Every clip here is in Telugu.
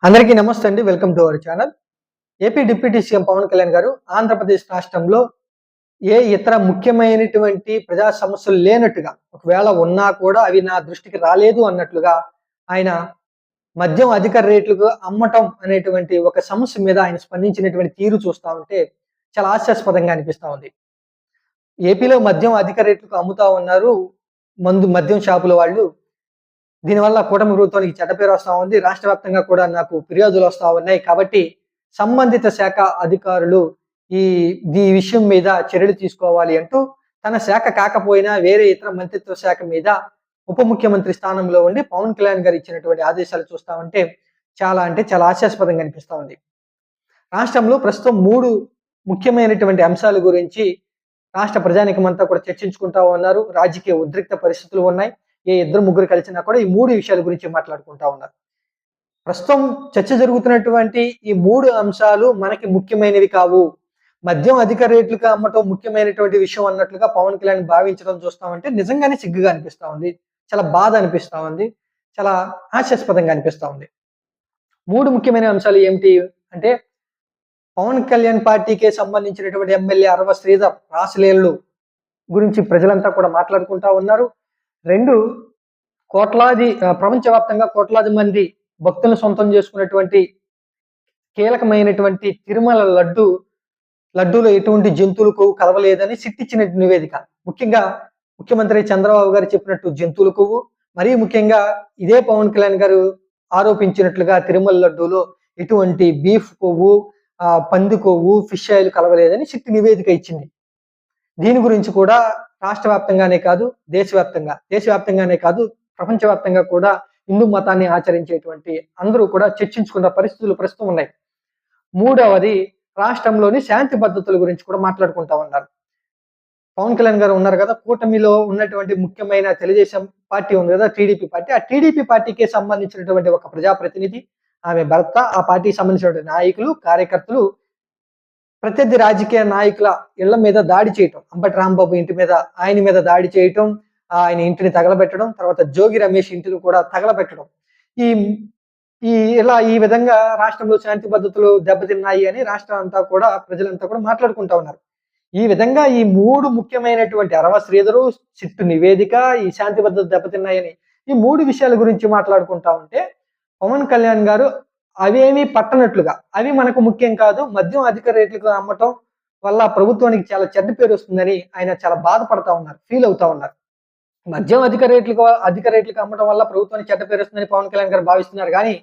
అందరికీ నమస్తే అండి. Welcome to our channel. AP deputy CM Pawan Kalyan గారు ఆంధ్రప్రదేశ్ రాష్ట్రంలో ఏ ఇతర ముఖ్యమైనటువంటి ప్రజా సమస్యలు లేనట్టుగా, ఒకవేళ ఉన్నా కూడా అవి నా దృష్టికి రాలేదు అన్నట్లుగా ఆయన మద్యం అధిక రేట్లకు అమ్మటం అనేటువంటి ఒక సమస్య మీద ఆయన స్పందించినటువంటి తీరు చూస్తా ఉంటే చాలా హాస్యాస్పదంగా అనిపిస్తా ఉంది. ఏపీలో మద్యం అధిక రేట్లకు అమ్ముతా ఉన్నారు మద్యం షాపుల వాళ్ళు. దీనివల్ల కూటమి ప్రభుత్వానికి చెడ్డ పేరు వస్తా ఉంది. రాష్ట్ర వ్యాప్తంగా కూడా నాకు ఫిర్యాదులు వస్తా ఉన్నాయి. కాబట్టి సంబంధిత శాఖ అధికారులు ఈ ఈ విషయం మీద చర్యలు తీసుకోవాలి అంటూ తన శాఖ కాకపోయినా వేరే ఇతర మంత్రిత్వ శాఖ మీద ఉప ముఖ్యమంత్రి స్థానంలో ఉండి పవన్ కళ్యాణ్ గారు ఇచ్చినటువంటి ఆదేశాలు చూస్తా ఉంటే చాలా అంటే చాలా హాస్యాస్పదంగా అనిపిస్తా ఉంది. రాష్ట్రంలో ప్రస్తుతం 3 ముఖ్యమైనటువంటి అంశాల గురించి రాష్ట్ర ప్రజానీకమంతా కూడా చర్చించుకుంటా ఉన్నారు. రాజకీయ ఉద్రిక్త పరిస్థితులు ఉన్నాయి. ఏ ఇద్దరు ముగ్గురు కలిసినా కూడా ఈ 3 విషయాల గురించి మాట్లాడుకుంటా ఉన్నారు. ప్రస్తుతం చర్చ జరుగుతున్నటువంటి ఈ 3 అంశాలు మనకి ముఖ్యమైనవి కావు. మద్యం అధిక రేట్లుగా అమ్మటం ముఖ్యమైనటువంటి విషయం అన్నట్లుగా పవన్ కళ్యాణ్ భావించడం చూస్తామంటే నిజంగానే సిగ్గుగా అనిపిస్తా ఉంది. చాలా బాధ అనిపిస్తా ఉంది. చాలా హాస్యాస్పదంగా అనిపిస్తా ఉంది. 3 ముఖ్యమైన అంశాలు ఏమిటి అంటే, పవన్ కళ్యాణ్ పార్టీకే సంబంధించినటువంటి ఎమ్మెల్యే అరవ శ్రీధర్ రాసలీలలు గురించి ప్రజలంతా కూడా మాట్లాడుకుంటా ఉన్నారు. 2 కోట్లాది ప్రపంచవ్యాప్తంగా కోట్లాది మంది భక్తులను సొంతం చేసుకున్నటువంటి కీలకమైనటువంటి తిరుమల లడ్డూలో ఎటువంటి జంతువుల కొవ్వు కలవలేదని సిట్టిచ్చిన నివేదిక. ముఖ్యంగా ముఖ్యమంత్రి చంద్రబాబు గారు చెప్పినట్టు జంతువుల కొవ్వు, మరీ ముఖ్యంగా ఇదే పవన్ కళ్యాణ్ గారు ఆరోపించినట్లుగా తిరుమల లడ్డూలో ఎటువంటి బీఫ్ కొవ్వు, పంది కొవ్వు, ఫిష్ ఆయిల్ కలవలేదని సిట్టి నివేదిక ఇచ్చింది. దీని గురించి కూడా రాష్ట్ర వ్యాప్తంగానే కాదు, దేశవ్యాప్తంగానే కాదు, ప్రపంచవ్యాప్తంగా కూడా హిందూ మతాన్ని ఆచరించేటువంటి అందరూ కూడా చర్చించుకున్న పరిస్థితులు ప్రస్తుతం ఉన్నాయి. 3వది రాష్ట్రంలోని శాంతి భద్రతల గురించి కూడా మాట్లాడుకుంటా ఉన్నారు. పవన్ కళ్యాణ్ గారు ఉన్నారు కదా, కూటమిలో ఉన్నటువంటి ముఖ్యమైన తెలుగుదేశం పార్టీ ఉంది కదా, టీడీపీ పార్టీ. ఆ టీడీపీ పార్టీకి సంబంధించినటువంటి ఒక ప్రజాప్రతినిధి, ఆమె భర్త, ఆ పార్టీకి సంబంధించినటువంటి నాయకులు, కార్యకర్తలు ప్రత్యర్థి రాజకీయ నాయకుల ఇళ్ల మీద దాడి చేయటం, అంబటి రాంబాబు ఇంటి మీద ఆయన మీద దాడి చేయటం, ఆయన ఇంటిని తగలబెట్టడం, తర్వాత జోగి రమేష్ ఇంటిని కూడా తగలబెట్టడం, ఈ ఈ విధంగా రాష్ట్రంలో శాంతి భద్రతలు దెబ్బతిన్నాయి అని రాష్ట్రం అంతా కూడా ప్రజలంతా కూడా మాట్లాడుకుంటా ఉన్నారు. ఈ విధంగా ఈ 3 ముఖ్యమైనటువంటి అరవ శ్రీధరు, సిట్టు నివేదిక, ఈ శాంతి భద్రత దెబ్బతిన్నాయని ఈ 3 విషయాల గురించి మాట్లాడుకుంటా ఉంటే పవన్ కళ్యాణ్ గారు అవేమీ పట్టనట్లుగా, అవి మనకు ముఖ్యం కాదు, మద్యం అధిక రేట్లకు అమ్మటం వల్ల ప్రభుత్వానికి చాలా చెడ్డ పేరు వస్తుందని ఆయన చాలా బాధపడతా ఉన్నారు, ఫీల్ అవుతా ఉన్నారు. మద్యం అధిక రేట్లకు అమ్మటం వల్ల ప్రభుత్వానికి చెడ్డ పేరు వస్తుందని పవన్ కళ్యాణ్ గారు భావిస్తున్నారు. కానీ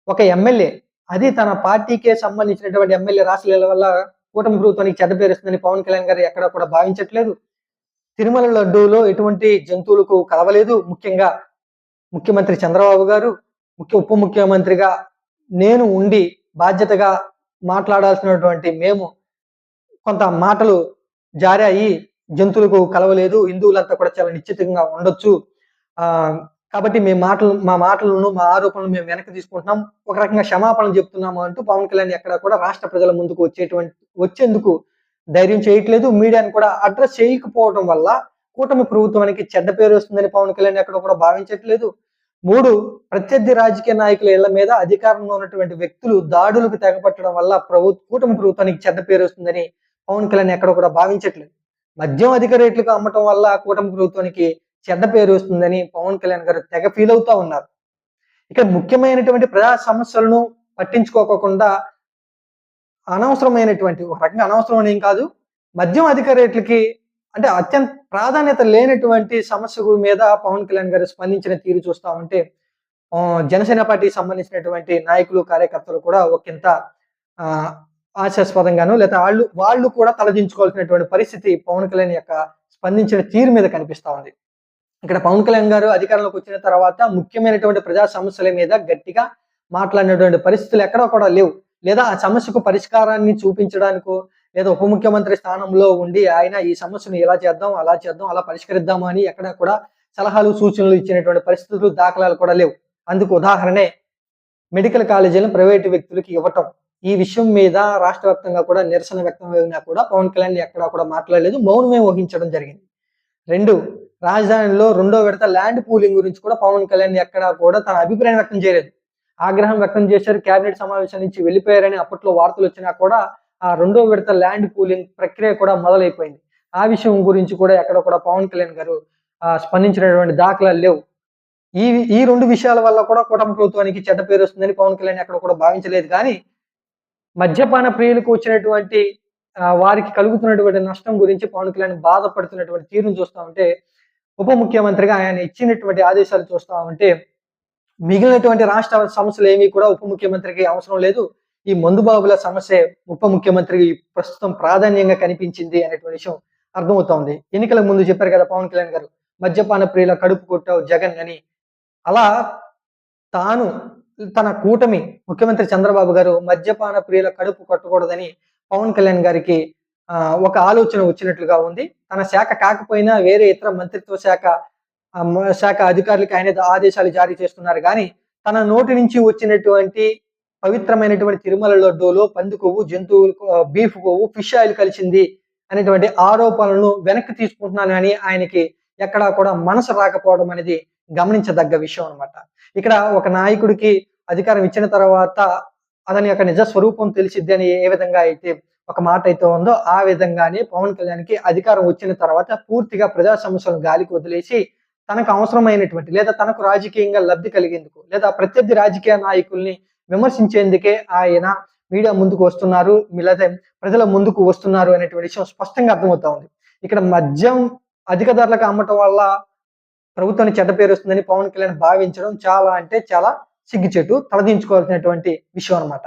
ఒక ఎమ్మెల్యే, అది తన పార్టీకే సంబంధించినటువంటి ఎమ్మెల్యే రాసలీల వల్ల కూటమి ప్రభుత్వానికి చెడ్డ పేరు వస్తుందని పవన్ కళ్యాణ్ గారు ఎక్కడ కూడా భావించట్లేదు. తిరుమల లడ్డూలో ఎటువంటి జంతువులకు కలవలేదు. ముఖ్యంగా ముఖ్యమంత్రి చంద్రబాబు గారు, ఉప ముఖ్యమంత్రిగా నేను ఉండి బాధ్యతగా మాట్లాడాల్సినటువంటి మేము కొంత మాటలు జారాయి, జంతువులకు కలవలేదు, హిందువులంతా కూడా చాలా నిశ్చితంగా ఉండొచ్చు, కాబట్టి మా మాటలను, మా ఆరోపణలు మేము వెనక్కి తీసుకుంటున్నాం, ఒక రకంగా క్షమాపణలు చెప్తున్నాము అంటూ పవన్ కళ్యాణ్ ఎక్కడ కూడా రాష్ట్ర ప్రజల ముందుకు వచ్చేందుకు ధైర్యం చేయట్లేదు. మీడియాను కూడా అడ్రస్ చేయకపోవడం వల్ల కూటమి ప్రభుత్వానికి చెడ్డ పేరు వస్తుందని పవన్ కళ్యాణ్ ఎక్కడ కూడా భావించట్లేదు. 3 ప్రత్యర్థి రాజకీయ నాయకుల ఇళ్ల మీద అధికారంలో ఉన్నటువంటి వ్యక్తులు దాడులకు తెగపట్టడం వల్ల కూటమి ప్రభుత్వానికి చెడ్డ పేరు వస్తుందని పవన్ కళ్యాణ్ ఎక్కడ కూడా భావించట్లేదు. మద్యం అధిక రేట్లకు అమ్మటం వల్ల కూటమి ప్రభుత్వానికి చెడ్డ పేరు వస్తుందని పవన్ కళ్యాణ్ గారు తెగ ఫీల్ అవుతా ఉన్నారు. ఇక్కడ ముఖ్యమైనటువంటి ప్రజా సమస్యలను పట్టించుకోకుండా అనవసరమైనటువంటి, ఒక రకంగా అనవసరం ఏం కాదు, మద్యం అధిక రేట్లకి అంటే అత్యంత ప్రాధాన్యత లేనటువంటి సమస్య మీద పవన్ కళ్యాణ్ గారు స్పందించిన తీరు చూస్తా ఉంటే జనసేన పార్టీకి సంబంధించినటువంటి నాయకులు, కార్యకర్తలు కూడా ఒకంత హాస్యాస్పదంగాను, లేదా వాళ్ళు కూడా తలదించుకోవాల్సినటువంటి పరిస్థితి పవన్ కళ్యాణ్ యొక్క స్పందించిన తీరు మీద కనిపిస్తా ఉంది. ఇక్కడ పవన్ కళ్యాణ్ గారు అధికారంలోకి వచ్చిన తర్వాత ముఖ్యమైనటువంటి ప్రజా సమస్యల మీద గట్టిగా మాట్లాడినటువంటి పరిస్థితులు ఎక్కడా కూడా లేవు. లేదా ఆ సమస్యకు పరిష్కారాన్ని చూపించడానికో, లేదా ఉప ముఖ్యమంత్రి స్థానంలో ఉండి ఆయన ఈ సమస్యను ఇలా చేద్దాం, అలా పరిష్కరిద్దాము అని ఎక్కడ కూడా సలహాలు, సూచనలు ఇచ్చినటువంటి పరిస్థితులు, దాఖలాలు కూడా లేవు. అందుకు ఉదాహరణే మెడికల్ కాలేజీలను ప్రైవేటు వ్యక్తులకు ఇవ్వటం. ఈ విషయం మీద రాష్ట్ర వ్యాప్తంగా కూడా నిరసన వ్యక్తమైనా కూడా పవన్ కళ్యాణ్ ఎక్కడా కూడా మాట్లాడలేదు, మౌనమే వహించడం జరిగింది. 2 రాజధానిలో 2వ విడత ల్యాండ్ పూలింగ్ గురించి కూడా పవన్ కళ్యాణ్ ఎక్కడా కూడా తన అభిప్రాయం వ్యక్తం చేయలేదు. ఆగ్రహం వ్యక్తం చేశారు. కేబినెట్ సమావేశం నుంచి వెళ్ళిపోయారని అప్పట్లో వార్తలు వచ్చినా కూడా ఆ రెండో విడత ల్యాండ్ పూలింగ్ ప్రక్రియ కూడా మొదలైపోయింది. ఆ విషయం గురించి కూడా ఎక్కడ కూడా పవన్ కళ్యాణ్ గారు స్పందించినటువంటి దాఖలాలు లేవు. ఈ ఈ 2 విషయాల వల్ల కూడా కూటమి ప్రభుత్వానికి చెడ్డ పేరు వస్తుందని పవన్ కళ్యాణ్ ఎక్కడ కూడా భావించలేదు గానీ, మద్యపాన ప్రియులకు వచ్చినటువంటి వారికి కలుగుతున్నటువంటి నష్టం గురించి పవన్ కళ్యాణ్ బాధపడుతున్నటువంటి తీరును చూస్తా ఉంటే, ఉప ముఖ్యమంత్రిగా ఆయన ఇచ్చినటువంటి ఆదేశాలు చూస్తా ఉంటే, మిగిలినటువంటి రాష్ట్ర సమస్యలేమి కూడా ఉప ముఖ్యమంత్రికి అవసరం లేదు. ఈ మందు బాబుల సమస్యే ఉప ముఖ్యమంత్రికి ప్రస్తుతం ప్రాధాన్యంగా కనిపించింది అనేటువంటి విషయం అర్థమవుతోంది. ఎన్నికల ముందు చెప్పారు కదా పవన్ కళ్యాణ్ గారు, మద్యపాన ప్రియుల కడుపు కొట్టావు జగన్ అని. అలా తాను తన కూటమి ముఖ్యమంత్రి చంద్రబాబు గారు మద్యపాన ప్రియుల కడుపు కొట్టకూడదని పవన్ కళ్యాణ్ గారికి ఒక ఆలోచన వచ్చినట్లుగా ఉంది. తన శాఖ కాకపోయినా వేరే ఇతర మంత్రిత్వ శాఖ అధికారులకి ఆయన ఆదేశాలు జారీ చేస్తున్నారు గాని, తన నోటి నుంచి వచ్చినటువంటి పవిత్రమైనటువంటి తిరుమల లడ్డూలో పంది కొవ్వు, జంతువులు బీఫ్ కొవ్వు, ఫిష్ ఆయిల్ కలిసింది అనేటువంటి ఆరోపణలను వెనక్కి తీసుకుంటున్నానని ఆయనకి ఎక్కడా కూడా మనసు రాకపోవడం అనేది గమనించదగ్గ విషయం అన్నమాట. ఇక్కడ ఒక నాయకుడికి అధికారం ఇచ్చిన తర్వాత అతని యొక్క నిజ స్వరూపం తెలిసిద్ది అని ఏ విధంగా అయితే ఒక మాట అయితే ఉందో, ఆ విధంగానే పవన్ కళ్యాణ్‌కి అధికారం వచ్చిన తర్వాత పూర్తిగా ప్రజా సమస్యలను గాలికి వదిలేసి, తనకు అవసరమైనటువంటి లేదా తనకు రాజకీయంగా లబ్ధి కలిగేందుకు లేదా ప్రత్యర్థి రాజకీయ నాయకుల్ని విమర్శించేందుకే ఆయన మీడియా ముందుకు వస్తున్నారు. లేదా ప్రజల ముందుకు వస్తున్నారు అనేటువంటి విషయం స్పష్టంగా అర్థమవుతా ఉంది. ఇక్కడ మద్యం అధిక ధరలకు అమ్మటం వల్ల ప్రభుత్వానికి చెడ్డ పేరు వస్తుందని పవన్ కళ్యాణ్ భావించడం చాలా అంటే చాలా సిగ్గుచేటు, తలదించుకోవాల్సినటువంటి విషయం అన్నమాట.